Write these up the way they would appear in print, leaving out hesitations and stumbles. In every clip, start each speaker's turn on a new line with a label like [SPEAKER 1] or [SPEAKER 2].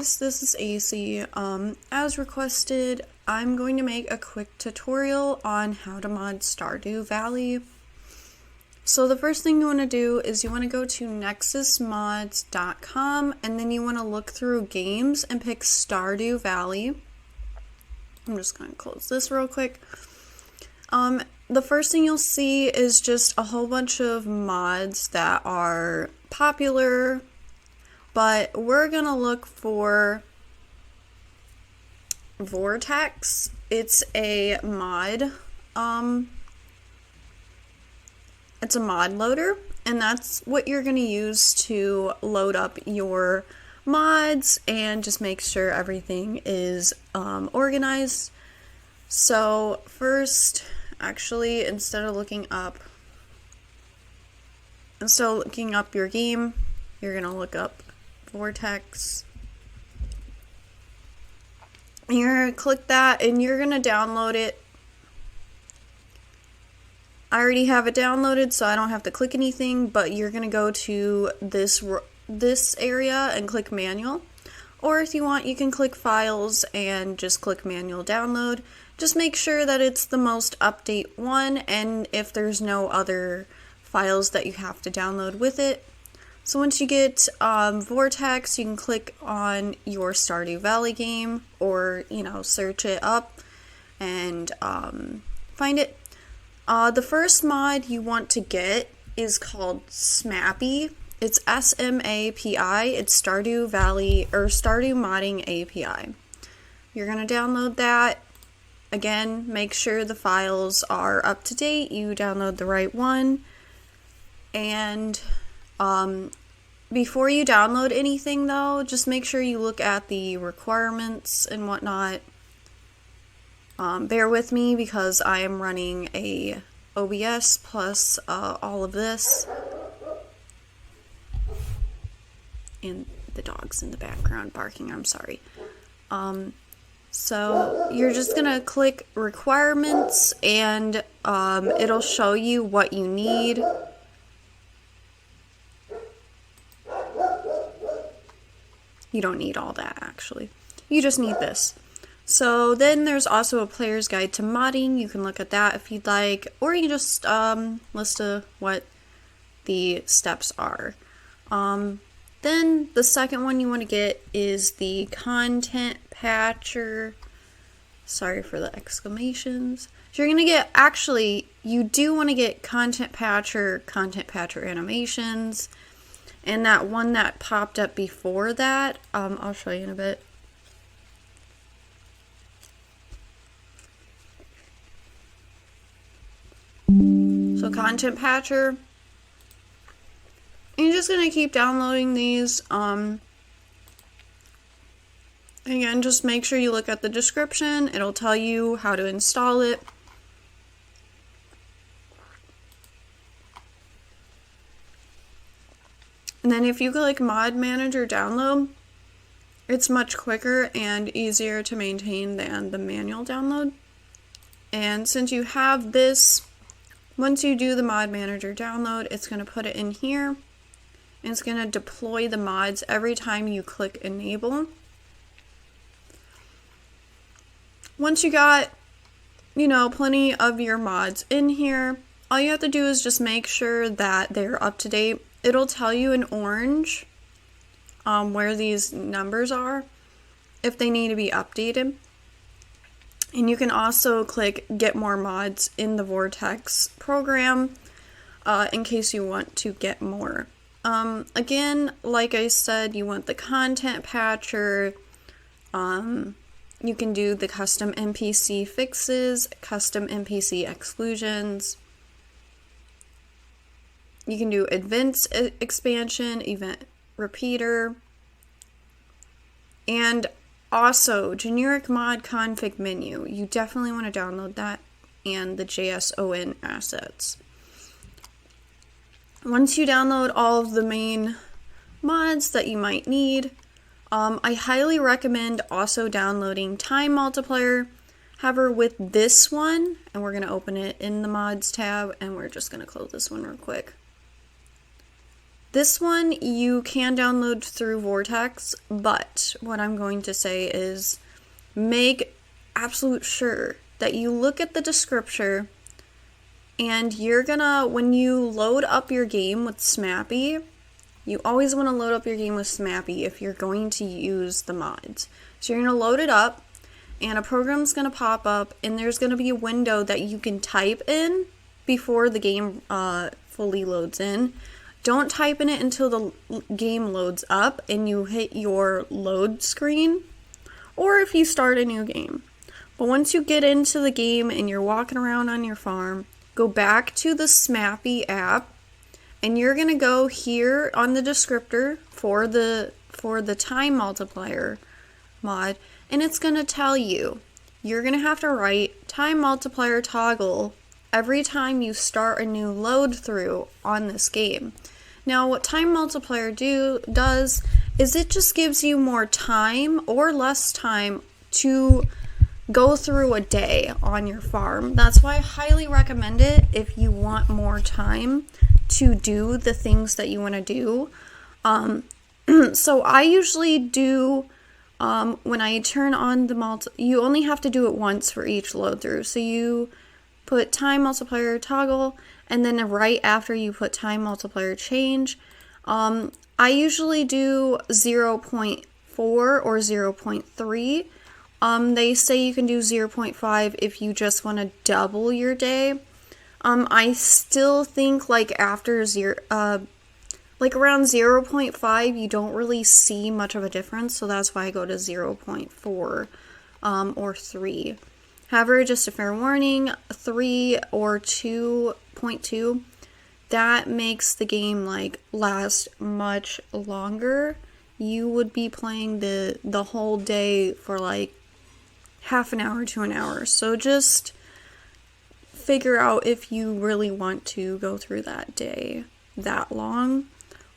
[SPEAKER 1] guys, this is AC. As requested, I'm going to make a quick tutorial on how to mod Stardew Valley. So the first thing you want to do is you want to go to nexusmods.com and then you want to look through games and pick Stardew Valley. I'm just going to close this real quick. The first thing you'll see is just a whole bunch of mods that are popular, but we're gonna look for Vortex. It's a mod. It's a mod loader, and that's what you're gonna use to load up your mods and just make sure everything is organized. So first, actually, instead of looking up your game, you're gonna look up Vortex. And you're gonna click that and you're gonna download it. I already have it downloaded, so I don't have to click anything, but you're gonna go to this area and click manual. Or if you want, you can click files and just click manual download. Just make sure that it's the most update one, and if there's no other files that you have to download with it. So once you get Vortex, you can click on your Stardew Valley game, or search it up and find it. The first mod you want to get is called SMAPI. It's SMAPI. It's Stardew Valley or Stardew Modding API. You're gonna download that. Again, make sure the files are up to date. You download the right one. And before you download anything, though, just make sure you look at the requirements and whatnot. Bear with me because I am running a OBS plus all of this. And the dog's in the background barking, I'm sorry. So you're just gonna click requirements and it'll show you what you need. You don't need all that, actually. You just need this. So then there's also a player's guide to modding. You can look at that if you'd like, or you can just list what the steps are. Then the second one you want to get is the content patcher. Sorry for the exclamations. So you're going to get, actually, you do want to get content patcher animations. And that one that popped up before that, I'll show you in a bit. So content patcher. And you're just going to keep downloading these. Again, just make sure you look at the description. It'll tell you how to install it. And then if you click Mod Manager Download, it's much quicker and easier to maintain than the manual download. And since you have this, once you do the Mod Manager Download, it's going to put it in here. And it's going to deploy the mods every time you click Enable. Once you got, plenty of your mods in here, all you have to do is just make sure that they're up to date. It'll tell you in orange where these numbers are if they need to be updated. And you can also click Get More Mods in the Vortex program in case you want to get more. Again, like I said, you want the content patcher. You can do the custom NPC fixes, custom NPC exclusions. You can do events expansion, event repeater, and also generic mod config menu. You definitely want to download that, and the JSON assets. Once you download all of the main mods that you might need, I highly recommend also downloading Time Multiplier. However, with this one, and we're going to open it in the mods tab, and we're just going to close this one real quick. This one you can download through Vortex, but what I'm going to say is make absolute sure that you look at the description, and you're gonna, when you load up your game with SMAPI, you always want to load up your game with SMAPI if you're going to use the mods. So you're going to load it up, and a program's going to pop up, and there's going to be a window that you can type in before the game fully loads in. Don't type in it until the game loads up and you hit your load screen, or if you start a new game. But once you get into the game and you're walking around on your farm, go back to the SMAPI app, and you're going to go here on the descriptor for the time multiplier mod, and it's going to tell you you're going to have to write time multiplier toggle every time you start a new load through on this game. Now, what time multiplier does is it just gives you more time or less time to go through a day on your farm. That's why I highly recommend it if you want more time to do the things that you want to do. So I usually do, when I turn on the you only have to do it once for each load through. So you put time multiplier toggle, and then right after you put time multiplier change. I usually do 0.4 or 0.3. They say you can do 0.5 if you just want to double your day. I still think like after like around 0.5, you don't really see much of a difference, so that's why I go to 0.4 or 3. However, just a fair warning, 3 or 2.2, that makes the game like last much longer. You would be playing the whole day for like half an hour to an hour. So just figure out if you really want to go through that day that long.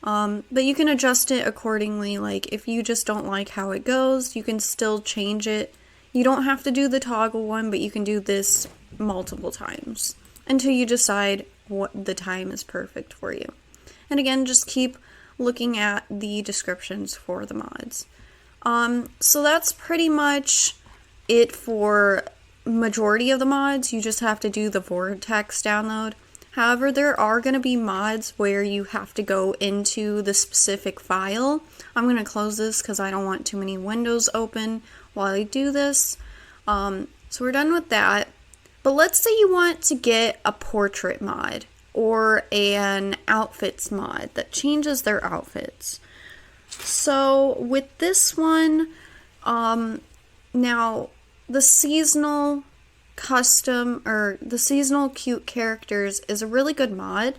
[SPEAKER 1] But you can adjust it accordingly. Like if you just don't like how it goes, you can still change it. You don't have to do the toggle one, but you can do this multiple times until you decide what the time is perfect for you. And again, just keep looking at the descriptions for the mods. So that's pretty much it for majority of the mods. You just have to do the Vortex download. However, there are going to be mods where you have to go into the specific file. I'm going to close this because I don't want too many windows open while I do this. So we're done with that. But let's say you want to get a portrait mod or an outfits mod that changes their outfits. So with this one, now the seasonal custom or the seasonal cute characters is a really good mod.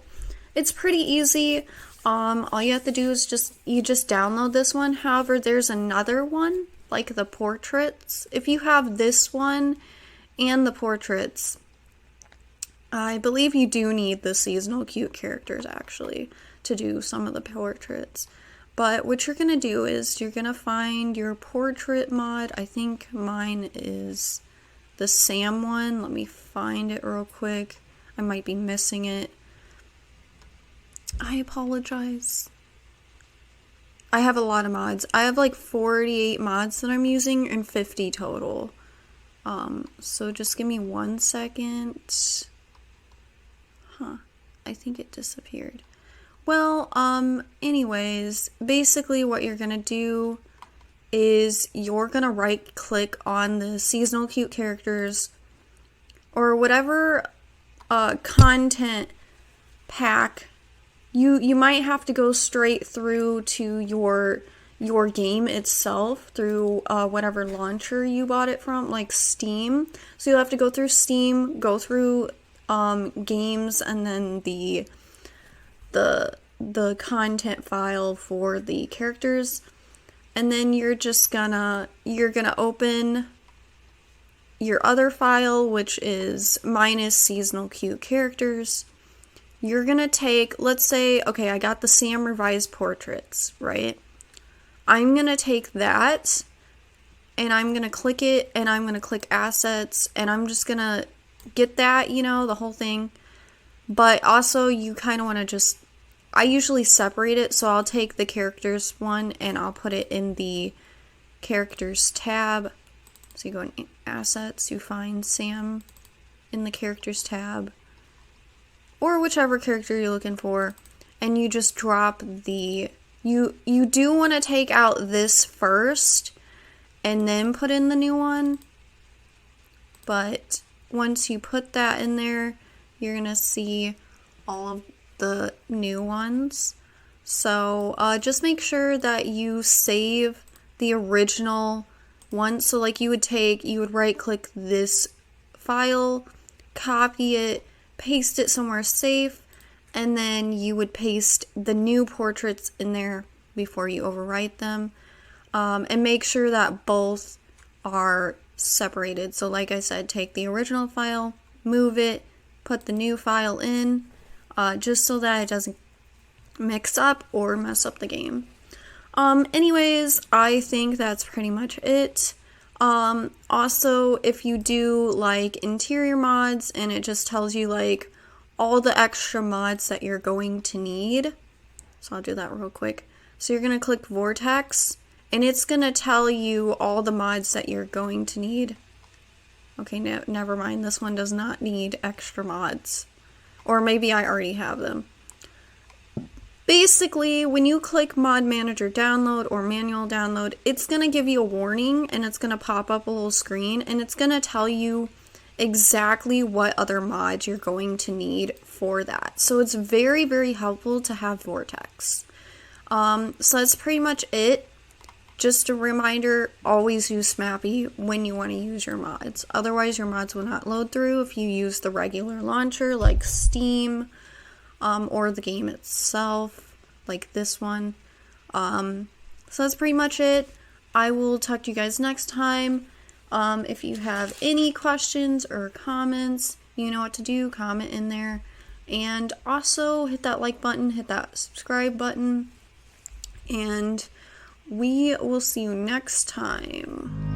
[SPEAKER 1] It's pretty easy. All you have to do is just download this one. However, there's another one like the portraits. If you have this one and the portraits, I believe you do need the seasonal cute characters actually to do some of the portraits. But what you're gonna do is you're gonna find your portrait mod. I think mine is the Sam one. Let me find it real quick. I might be missing it. I apologize. I have a lot of mods. I have like 48 mods that I'm using and 50 total. So just give me 1 second. I think it disappeared. Well, anyways, basically what you're gonna do is you're gonna right click on the seasonal cute characters or whatever content pack. You might have to go straight through to your game itself through whatever launcher you bought it from, like Steam. So you'll have to go through Steam, go through games, and then the content file for the characters. And then you're gonna open your other file, which is minus seasonal cute characters. You're gonna take, let's say, okay, I got the Sam revised portraits, right? I'm gonna take that and I'm gonna click it and I'm gonna click assets and I'm just gonna get that, the whole thing. But also you kind of want to just I usually separate it, so I'll take the characters one and I'll put it in the characters tab. So you go in assets, you find Sam in the characters tab, or whichever character you're looking for, and you just drop the, you do want to take out this first and then put in the new one, but once you put that in there, you're gonna see all of the new ones. So just make sure that you save the original one. So like you would right click this file, copy it, paste it somewhere safe, and then you would paste the new portraits in there before you overwrite them. And make sure that both are separated. So like I said, take the original file, move it, put the new file in, just so that it doesn't mix up or mess up the game. Anyways, I think that's pretty much it. Also, if you do like interior mods and it just tells you like all the extra mods that you're going to need, so I'll do that real quick. So you're going to click Vortex, and it's going to tell you all the mods that you're going to need. Okay, never mind, this one does not need extra mods. Or maybe I already have them. Basically, when you click Mod Manager Download or Manual Download, it's going to give you a warning, and it's going to pop up a little screen, and it's going to tell you exactly what other mods you're going to need for that. So it's very, very helpful to have Vortex. So that's pretty much it. Just a reminder, always use SMAPI when you want to use your mods. Otherwise, your mods will not load through if you use the regular launcher like Steam, or the game itself, like this one. So that's pretty much it. I will talk to you guys next time. If you have any questions or comments, you know what to do, comment in there. And also hit that like button, hit that subscribe button, and we will see you next time.